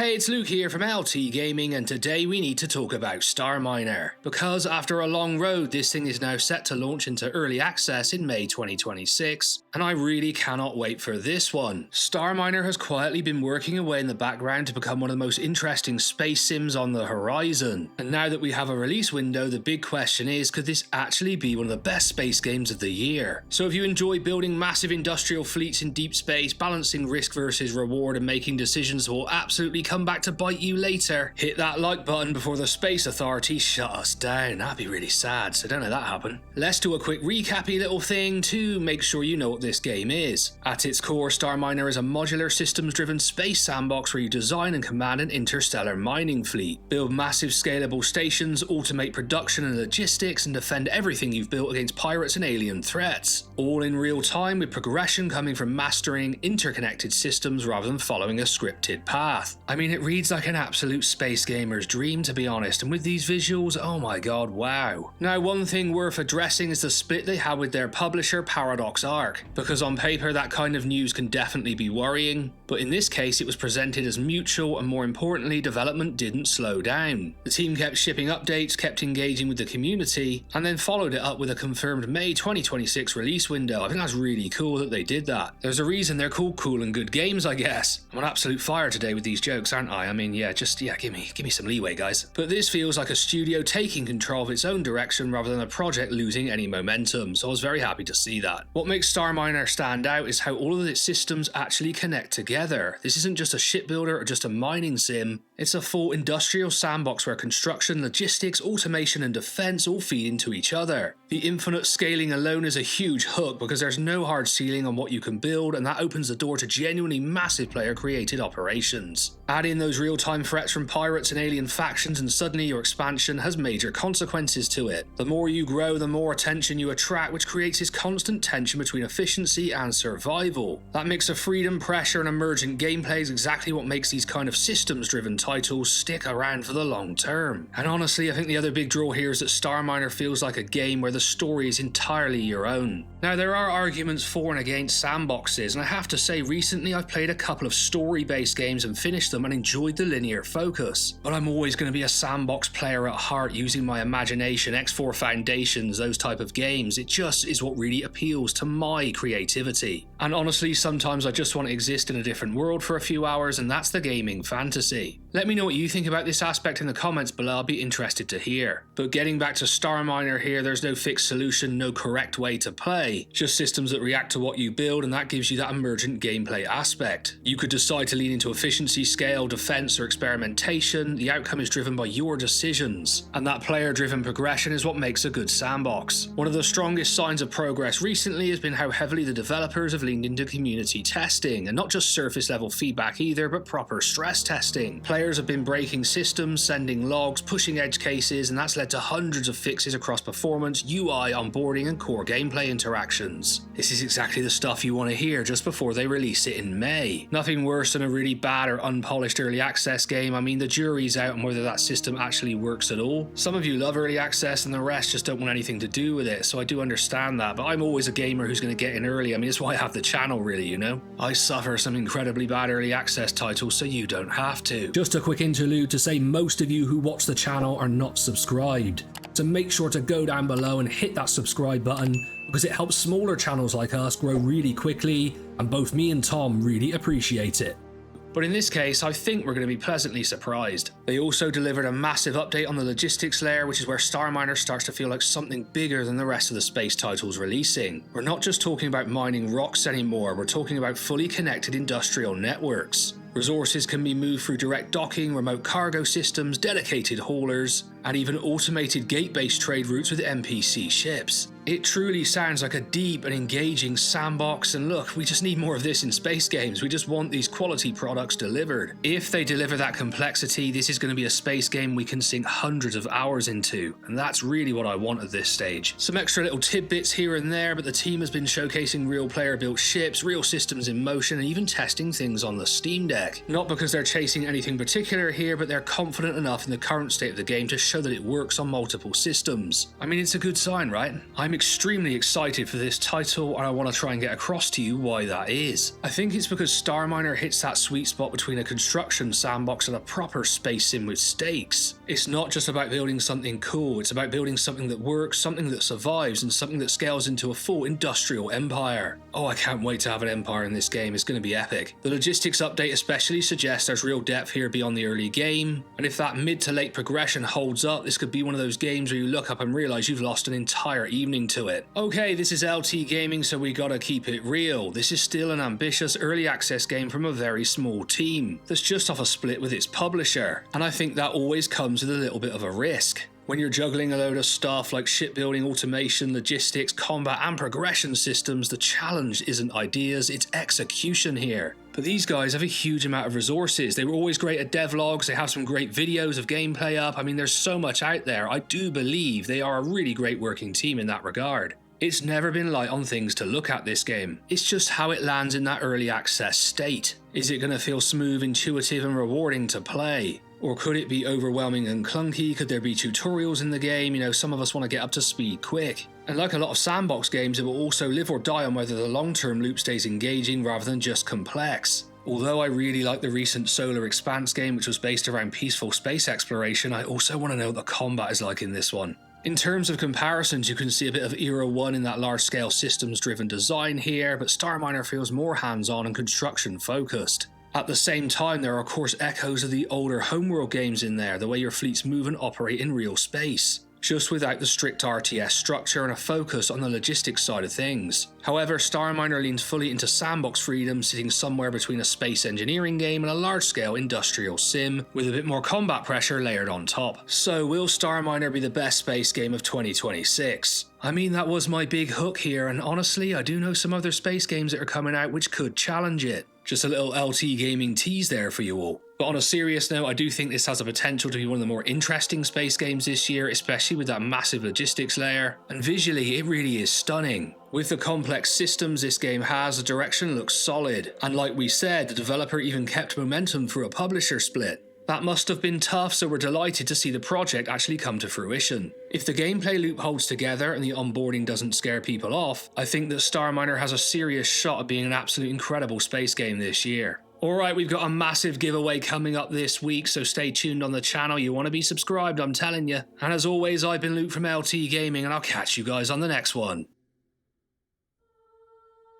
Hey, it's Luke here from LT Gaming, and today we need to talk about Starminer. Because after a long road, this thing is now set to launch into early access in May 2026, and I really cannot wait for this one. Starminer has quietly been working away in the background to become one of the most interesting space sims on the horizon. And now that we have a release window, the big question is, could this actually be one of the best space games of the year? So if you enjoy building massive industrial fleets in deep space, balancing risk versus reward, and making decisions that will absolutely come back to bite you later, hit that like button before the space authorities shut us down. That'd be really sad, so don't let that happen. Let's do a quick recappy little thing to make sure you know what this game is. At its core, Starminer is a modular systems-driven space sandbox where you design and command an interstellar mining fleet, build massive scalable stations, automate production and logistics, and defend everything you've built against pirates and alien threats. All in real time, with progression coming from mastering interconnected systems rather than following a scripted path. I mean, it reads like an absolute space gamer's dream, to be honest, and with these visuals, oh my god, wow. Now, one thing worth addressing is the split they had with their publisher Paradox Arc, because on paper that kind of news can definitely be worrying, but in this case it was presented as mutual, and more importantly, development didn't slow down. The team kept shipping updates, kept engaging with the community, and then followed it up with a confirmed May 2026 release window. I think that's really cool that they did that. There's a reason they're called Cool and Good Games, I guess. I'm on absolute fire today with these jokes, aren't I? I mean, give me some leeway, guys. But this feels like a studio taking control of its own direction rather than a project losing any momentum, so I was very happy to see that. What makes Starminer stand out is how all of its systems actually connect together. This isn't just a shipbuilder or just a mining sim, it's a full industrial sandbox where construction, logistics, automation and defense all feed into each other. The infinite scaling alone is a huge hook because there's no hard ceiling on what you can build, and that opens the door to genuinely massive player-created operations. Add in those real-time threats from pirates and alien factions and suddenly your expansion has major consequences to it. The more you grow, the more attention you attract, which creates this constant tension between efficiency and survival. That mix of freedom, pressure and emergent gameplay is exactly what makes these kind of systems-driven titles stick around for the long term. And honestly, I think the other big draw here is that Starminer feels like a game where the story is entirely your own. Now, there are arguments for and against sandboxes, and I have to say recently I've played a couple of story-based games and finished them and enjoyed the linear focus. But I'm always going to be a sandbox player at heart, using my imagination, X4 Foundations, those type of games. It just is what really appeals to my creativity. And honestly, sometimes I just want to exist in a different world for a few hours, and that's the gaming fantasy. Let me know what you think about this aspect in the comments below, I'll be interested to hear. But getting back to Starminer here, there's no fixed solution, no correct way to play, just systems that react to what you build, and that gives you that emergent gameplay aspect. You could decide to lean into efficiency, scale, defense or experimentation. The outcome is driven by your decisions, and that player-driven progression is what makes a good sandbox. One of the strongest signs of progress recently has been how heavily the developers have leaned into community testing, and not just surface level feedback either, but proper stress testing. Players have been breaking systems, sending logs, pushing edge cases, and that's led to hundreds of fixes across performance, UI, onboarding and core gameplay interactions. This is exactly the stuff you want to hear just before they release it in May. Nothing worse than a really bad or unpolished early access game. I mean, the jury's out on whether that system actually works at all. Some of you love early access and the rest just don't want anything to do with it, so I do understand that, but I'm always a gamer who's going to get in early. I mean, it's why I have the channel, really, you know? I suffer some incredibly bad early access titles, so you don't have to. Just a quick interlude to say most of you who watch the channel are not subscribed, so make sure to go down below and hit that subscribe button, because it helps smaller channels like us grow really quickly, and both me and Tom really appreciate it. But in this case, I think we're going to be pleasantly surprised. They also delivered a massive update on the logistics layer, which is where Starminer starts to feel like something bigger than the rest of the space titles releasing. We're not just talking about mining rocks anymore, we're talking about fully connected industrial networks. Resources can be moved through direct docking, remote cargo systems, dedicated haulers, and even automated gate-based trade routes with NPC ships. It truly sounds like a deep and engaging sandbox, and look, we just need more of this in space games. We just want these quality products delivered. If they deliver that complexity, this is going to be a space game we can sink hundreds of hours into, and that's really what I want at this stage. Some extra little tidbits here and there, but the team has been showcasing real player-built ships, real systems in motion, and even testing things on the Steam Deck. Not because they're chasing anything particular here, but they're confident enough in the current state of the game to show that it works on multiple systems. I mean, it's a good sign, right? I'm extremely excited for this title, and I want to try and get across to you why that is. I think it's because Starminer hits that sweet spot between a construction sandbox and a proper space sim with stakes. It's not just about building something cool, it's about building something that works, something that survives, and something that scales into a full industrial empire. Oh, I can't wait to have an empire in this game, it's going to be epic. The logistics update especially suggests there's real depth here beyond the early game, and if that mid to late progression holds up, this could be one of those games where you look up and realise you've lost an entire evening to it. Okay, this is LT Gaming, so we gotta keep it real. This is still an ambitious early access game from a very small team that's just off a split with its publisher, and I think that always comes with a little bit of a risk. When you're juggling a load of stuff like shipbuilding, automation, logistics, combat and progression systems, the challenge isn't ideas, it's execution here. But these guys have a huge amount of resources. They were always great at devlogs, they have some great videos of gameplay up. I mean, there's so much out there. I do believe they are a really great working team in that regard. It's never been light on things to look at this game. It's just how it lands in that early access state. Is it going to feel smooth, intuitive and rewarding to play? Or could it be overwhelming and clunky? Could there be tutorials in the game? You know, some of us want to get up to speed quick. And like a lot of sandbox games, it will also live or die on whether the long-term loop stays engaging rather than just complex. Although I really like the recent Solar Expanse game, which was based around peaceful space exploration, I also want to know what the combat is like in this one. In terms of comparisons, you can see a bit of Era 1 in that large-scale systems-driven design here, but Starminer feels more hands-on and construction-focused. At the same time, there are of course echoes of the older homeworld games in there, the way your fleets move and operate in real space, just without the strict RTS structure and a focus on the logistics side of things. However, Starminer leans fully into sandbox freedom, sitting somewhere between a space engineering game and a large-scale industrial sim, with a bit more combat pressure layered on top. So will Starminer be the best space game of 2026? I mean, that was my big hook here, and honestly, I do know some other space games that are coming out which could challenge it. Just a little LT Gaming tease there for you all. But on a serious note, I do think this has the potential to be one of the more interesting space games this year, especially with that massive logistics layer. And visually, it really is stunning. With the complex systems this game has, the direction looks solid. And like we said, the developer even kept momentum through a publisher split. That must have been tough, so we're delighted to see the project actually come to fruition. If the gameplay loop holds together and the onboarding doesn't scare people off, I think that Starminer has a serious shot at being an absolute incredible space game this year. Alright, we've got a massive giveaway coming up this week, so stay tuned on the channel. You want to be subscribed, I'm telling you. And as always, I've been Luke from LT Gaming, and I'll catch you guys on the next one.